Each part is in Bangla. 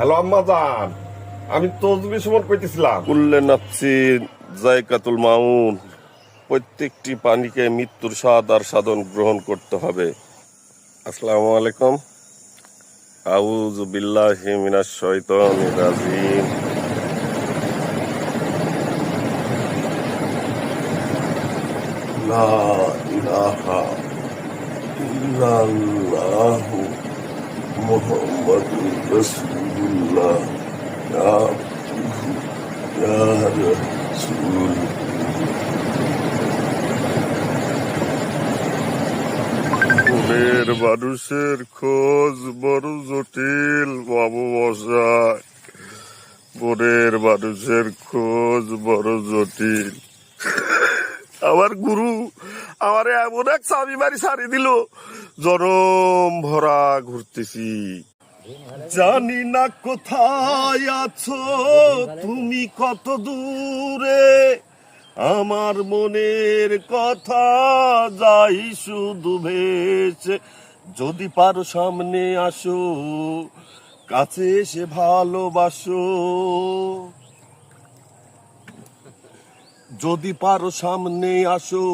হ্যালো আম্মা জান, আমি তজবি সুমন কইতেছিলাম। কুল্লে নাফসি যায়কাতুল মাউন, প্রত্যেকটি প্রাণীকে মৃত্যুর স্বাদ আর সাধন গ্রহণ করতে হবে। আসসালামু আলাইকুম। আউযু বিল্লাহি মিনাশ শাইতানির রাজিম। লা ইলাহা ইল্লাল্লাহু মুহাম্মাদুর রাসূলুল্লাহ, ইয়া রাসূল। মনের মানুষের খোঁজ বড় জটিল বাবু মশাই, মনের মানুষের খোঁজ বড় জটিল। আমার গুরু আমার এমন এক চাবি মারি ছাড়ি দিল, জনম ভরা ঘুরতেছি, জানি না কোথায় আছো তুমি, কত দূরে। আমার মনের কথা যাই শুধু ভেসে, যদি পারো সামনে আসো, কাছে এসে ভালোবাসো। যদি পারো সামনে আসো,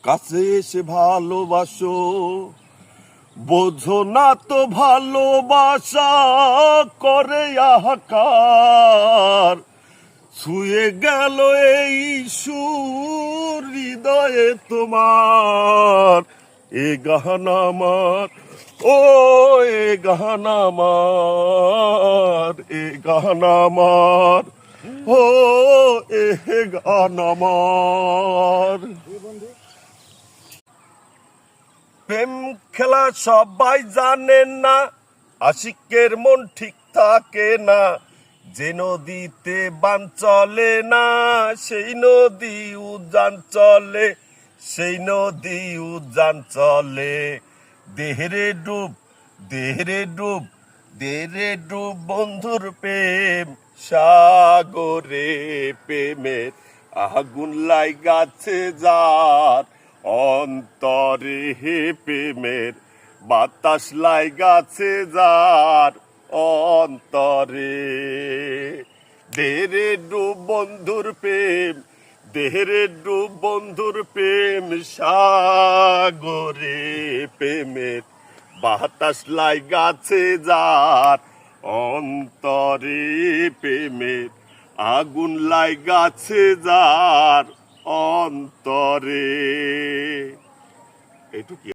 কাছে এসে ভালোবাসো। বোঝো না তো ভালোবাসা করে হাহাকার, ছুঁয়ে গেল এই সুর হৃদয়ে তোমার। এ গাহানা আমার, ও এ গাহানা আমার, এ গাহানা আমার, ও এ গাহানা আমার। প্রেম খেলা সবাই জানেন না, আশিকের মন ঠিক থাকে না। যে নদীতে বান চলে না, সেই নদী উজান চলে, সেই নদী উজান চলে। দেহরে ডুব, দেহরে ডুব, দেহরে ডুব বন্ধুর প্রেম সাগরে। প্রেমের আগুন লাইগাছে যার অন্তরে, হে প্রেমের বাতাস লাইগাছে যার অন্তরে। দেহরে ডুব বন্ধুর প্রেম, দেহরে ডুব বন্ধুর প্রেম সাগরে। প্রেমের বাতাস লাইগাছে যার অন্তরে, প্রেমের আগুন লাইগাছে যার অন্তরে। এইটুকু।